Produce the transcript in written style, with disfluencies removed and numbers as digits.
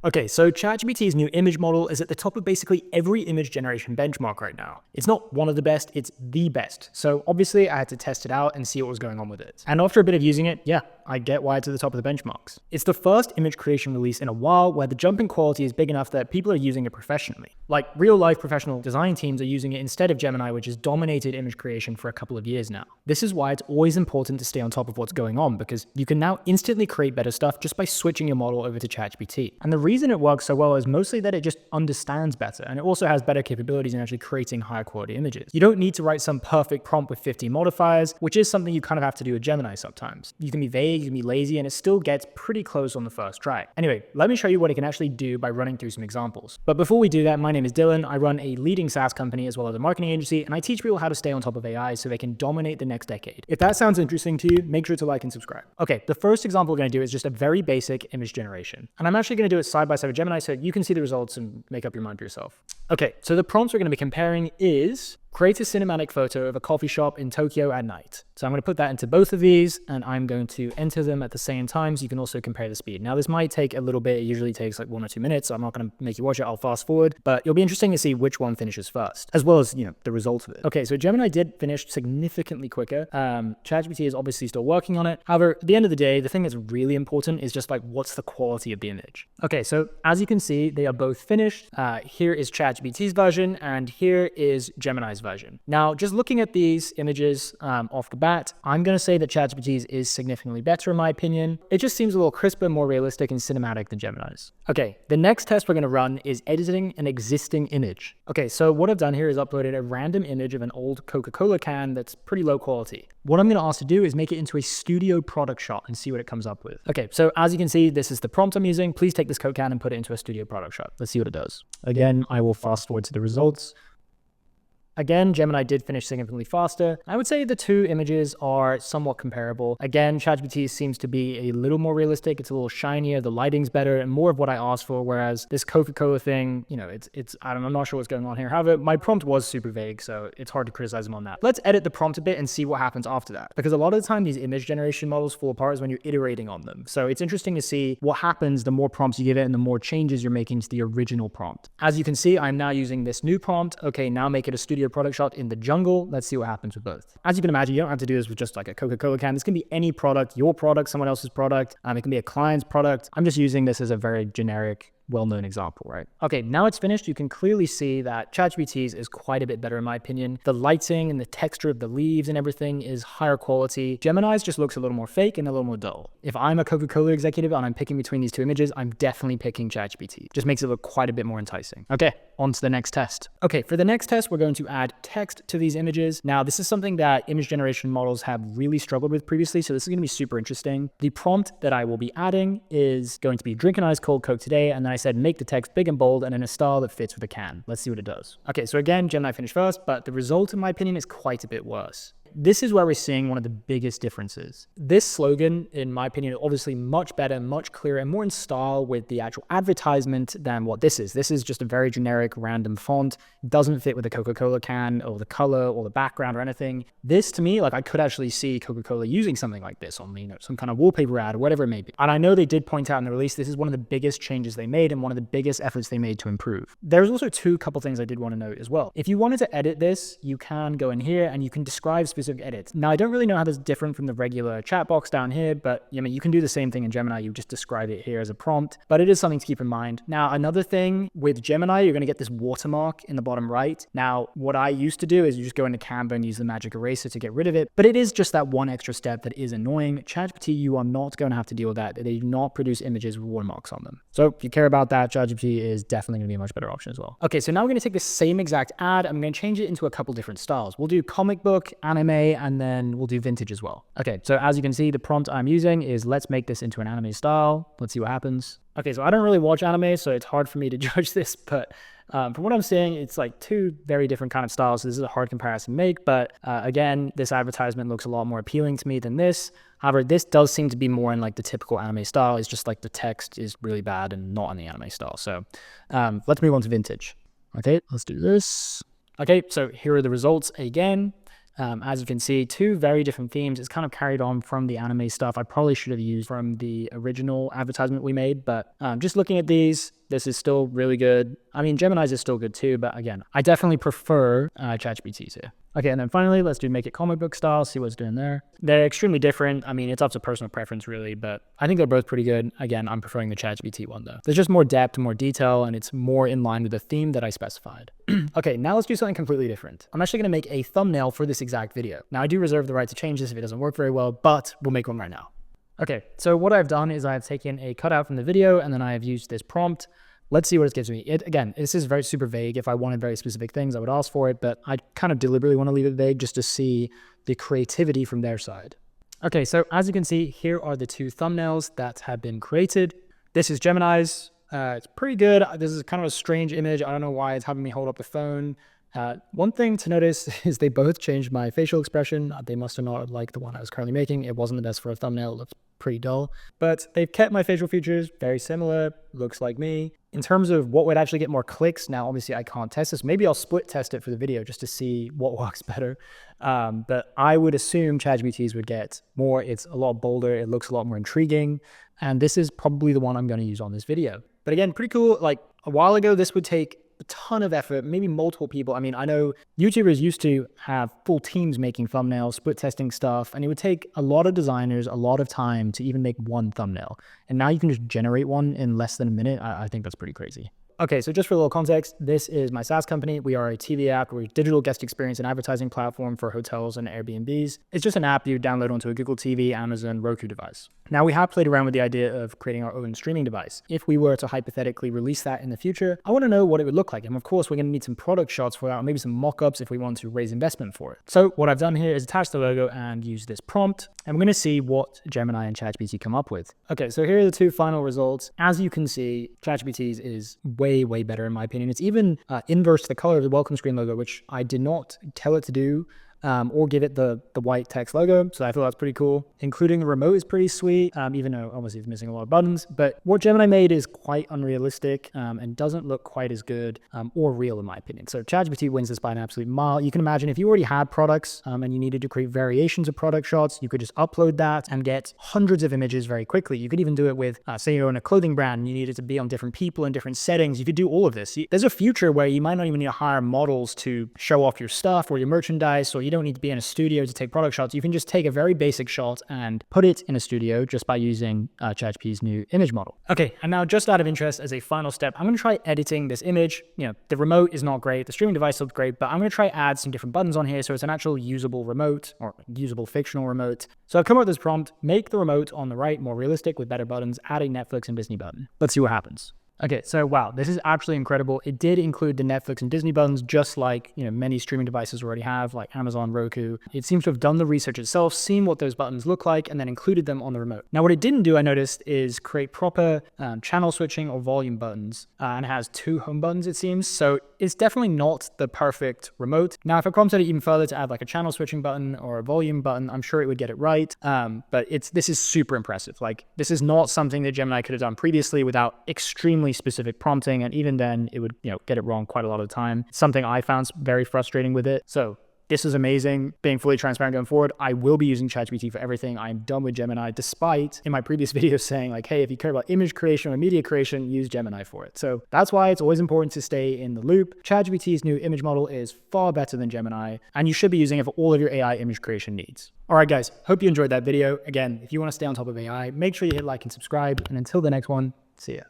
Okay, so ChatGPT's new image model is at the top of basically every image generation benchmark right now. It's not one of the best, it's the best. So obviously I had to test it out and see what was going on with it. And after a bit of using it, yeah, I get why it's at the top of the benchmarks. It's the first image creation release in a while where the jump in quality is big enough that people are using it professionally. Like real life professional design teams are using it instead of Gemini, which has dominated image creation for a couple of years now. This is why it's always important to stay on top of what's going on, because you can now instantly create better stuff just by switching your model over to ChatGPT. And the reason it works so well is mostly that it just understands better, and it also has better capabilities in actually creating higher quality images. You don't need to write some perfect prompt with 50 modifiers, which is something you kind of have to do with Gemini sometimes. You can be vague, you can be lazy, and it still gets pretty close on the first try. Anyway, let me show you what it can actually do by running through some examples. But before we do that, my name is Dylan. I run a leading SaaS company as well as a marketing agency, and I teach people how to stay on top of AI so they can dominate the next decade. If that sounds interesting to you, make sure to like and subscribe. Okay, the first example we're going to do is just a very basic image generation. And I'm actually going to do it side by side with Gemini so you can see the results and make up your mind for yourself. Okay, so the prompts we're going to be comparing is create a cinematic photo of a coffee shop in Tokyo at night. So I'm going to put that into both of these and I'm going to enter them at the same time so you can also compare the speed. Now this might take a little bit, it usually takes like 1 or 2 minutes, so I'm not going to make you watch it, I'll fast forward, but it'll be interesting to see which one finishes first, as well as, the result of it. Okay, so Gemini did finish significantly quicker. ChatGPT is obviously still working on it. However, at the end of the day, the thing that's really important is just like, what's the quality of the image? Okay, so as you can see, they are both finished. Here is ChatGPT's version and here is Gemini's version. Now, just looking at these images off the bat, I'm going to say that ChatGPT's is significantly better in my opinion. It just seems a little crisper, more realistic and cinematic than Gemini's. Okay, the next test we're going to run is editing an existing image. Okay, so what I've done here is uploaded a random image of an old Coca-Cola can that's pretty low quality. What I'm going to ask to do is make it into a studio product shot and see what it comes up with. Okay, so as you can see, this is the prompt I'm using. Please take this Coke can and put it into a studio product shot. Let's see what it does. Again, I will fast forward to the results. Again, Gemini did finish significantly faster. I would say the two images are somewhat comparable. Again, ChatGPT seems to be a little more realistic. It's a little shinier, the lighting's better, and more of what I asked for, whereas this Coca-Cola thing, I'm not sure what's going on here. However, my prompt was super vague, so it's hard to criticize them on that. Let's edit the prompt a bit and see what happens after that, because a lot of the time these image generation models fall apart is when you're iterating on them. So it's interesting to see what happens the more prompts you give it and the more changes you're making to the original prompt. As you can see, I'm now using this new prompt. Okay, now make it a studio product shot in the jungle. Let's see what happens with both. As you can imagine, you don't have to do this with just like a Coca-Cola can. This can be any product, your product, someone else's product. It can be a client's product. I'm just using this as a very generic, well-known example, right? Okay, now it's finished. You can clearly see that ChatGPT's is quite a bit better in my opinion. The lighting and the texture of the leaves and everything is higher quality. Gemini's just looks a little more fake and a little more dull. If I'm a Coca-Cola executive and I'm picking between these two images, I'm definitely picking ChatGPT. Just makes it look quite a bit more enticing. Okay, on to the next test. Okay, for the next test, we're going to add text to these images. Now, this is something that image generation models have really struggled with previously, so this is going to be super interesting. The prompt that I will be adding is going to be drink an ice cold Coke today, and then I said make the text big and bold and in a style that fits with the can. Let's see what it does. Okay, so again, Gemini finished first, but the result in my opinion is quite a bit worse. This is where we're seeing one of the biggest differences. This slogan, in my opinion, is obviously much better, much clearer, and more in style with the actual advertisement than what this is. This is just a very generic, random font. It doesn't fit with the Coca-Cola can or the color or the background or anything. This, to me, like I could actually see Coca-Cola using something like this on, some kind of wallpaper ad or whatever it may be. And I know they did point out in the release, this is one of the biggest changes they made and one of the biggest efforts they made to improve. There's also couple things I did want to note as well. If you wanted to edit this, you can go in here and you can describe specific edits. Now, I don't really know how this is different from the regular chat box down here, but you can do the same thing in Gemini. You just describe it here as a prompt, but it is something to keep in mind. Now, another thing with Gemini, you're going to get this watermark in the bottom right. Now, what I used to do is you just go into Canva and use the magic eraser to get rid of it, but it is just that one extra step that is annoying. ChatGPT, you are not going to have to deal with that. They do not produce images with watermarks on them. So if you care about that, ChatGPT is definitely going to be a much better option as well. Okay, so now we're going to take the same exact ad. I'm going to change it into a couple different styles. We'll do comic book, anime, and then we'll do vintage as well. Okay, so as you can see, the prompt I'm using is let's make this into an anime style. Let's see what happens. Okay, so I don't really watch anime, so it's hard for me to judge this, but from what I'm seeing, it's like two very different kind of styles. So this is a hard comparison to make, but again, this advertisement looks a lot more appealing to me than this. However, this does seem to be more in like the typical anime style. It's just like the text is really bad and not in the anime style. So let's move on to vintage. Okay, let's do this. Okay, so here are the results again. As you can see, two very different themes. It's kind of carried on from the anime stuff. I probably should have used from the original advertisement we made, but just looking at these, this is still really good. I mean, Gemini's is still good too, but again, I definitely prefer ChatGPT's here. Okay, and then finally, let's do make it comic book style, see what's doing there. They're extremely different. I mean, it's up to personal preference really, but I think they're both pretty good. Again, I'm preferring the ChatGPT one though. There's just more depth, more detail, and it's more in line with the theme that I specified. Okay, now let's do something completely different. I'm actually gonna make a thumbnail for this exact video. Now, I do reserve the right to change this if it doesn't work very well, but we'll make one right now. Okay, so what I've done is I've taken a cutout from the video and then I have used this prompt. Let's see what it gives me. Again, this is very super vague. If I wanted very specific things, I would ask for it, but I kind of deliberately want to leave it vague just to see the creativity from their side. Okay, so as you can see, here are the two thumbnails that have been created. This is Gemini's. It's pretty good. This is kind of a strange image. I don't know why it's having me hold up the phone. One thing to notice is they both changed my facial expression. They must have not liked the one I was currently making. It wasn't the best for a thumbnail. It looks pretty dull, but they've kept my facial features very similar. Looks like me. In terms of what would actually get more clicks, now obviously I can't test this. Maybe I'll split test it for the video just to see what works better. But I would assume ChatGPT's would get more. It's a lot bolder. It looks a lot more intriguing. And this is probably the one I'm going to use on this video. But again, pretty cool. Like a while ago, this would take a ton of effort, maybe multiple people. I mean, I know YouTubers used to have full teams making thumbnails, split testing stuff, and it would take a lot of designers a lot of time to even make one thumbnail. And now you can just generate one in less than a minute. I think that's pretty crazy. Okay, so just for a little context, this is my SaaS company. We are a TV app. We're a digital guest experience and advertising platform for hotels and Airbnbs. It's just an app you download onto a Google TV, Amazon, Roku device. Now, we have played around with the idea of creating our own streaming device. If we were to hypothetically release that in the future, I want to know what it would look like. And of course, we're going to need some product shots for that, or maybe some mock-ups if we want to raise investment for it. So what I've done here is attach the logo and use this prompt, and we're going to see what Gemini and ChatGPT come up with. Okay, so here are the two final results. As you can see, ChatGPT's is way better in my opinion. It's even inverse the color of the welcome screen logo, which I did not tell it to do. Or give it the white text logo. So I feel that's pretty cool. Including the remote is pretty sweet, even though obviously it's missing a lot of buttons. But what Gemini made is quite unrealistic and doesn't look quite as good or real in my opinion. So ChatGPT wins this by an absolute mile. You can imagine if you already had products and you needed to create variations of product shots, you could just upload that and get hundreds of images very quickly. You could even do it with, say you own a clothing brand and you needed to be on different people in different settings. You could do all of this. There's a future where you might not even need to hire models to show off your stuff or your merchandise, or you don't need to be in a studio to take product shots. You can just take a very basic shot and put it in a studio just by using ChatGPT's new image model. Okay, and now just out of interest as a final step, I'm going to try editing this image. You know, the remote is not great, the streaming device looks great, but I'm going to try add some different buttons on here so it's an actual usable remote or usable fictional remote. So I've come up with this prompt: make the remote on the right more realistic with better buttons, add a Netflix and Disney button. Let's see what happens. Okay, so wow, this is absolutely incredible. It did include the Netflix and Disney buttons, just like, you know, many streaming devices already have, like Amazon, Roku. It seems to have done the research itself, seen what those buttons look like, and then included them on the remote. Now, what it didn't do, I noticed, is create proper channel switching or volume buttons, and it has two home buttons, it seems. So it's definitely not the perfect remote. Now, if I prompted it even further to add like a channel switching button or a volume button, I'm sure it would get it right. But this is super impressive. Like, this is not something that Gemini could have done previously without extremely specific prompting, and even then it would, you know, get it wrong quite a lot of the time. Something I found very frustrating with it. So this is amazing. Being fully transparent going forward, I will be using ChatGPT for everything. I'm done with Gemini, despite in my previous videos saying like, hey, if you care about image creation or media creation, use Gemini for it. So that's why it's always important to stay in the loop. ChatGPT's new image model is far better than Gemini, and you should be using it for all of your AI image creation needs. All right, guys, hope you enjoyed that video. Again, if you want to stay on top of AI, make sure you hit like and subscribe. And until the next one, see ya.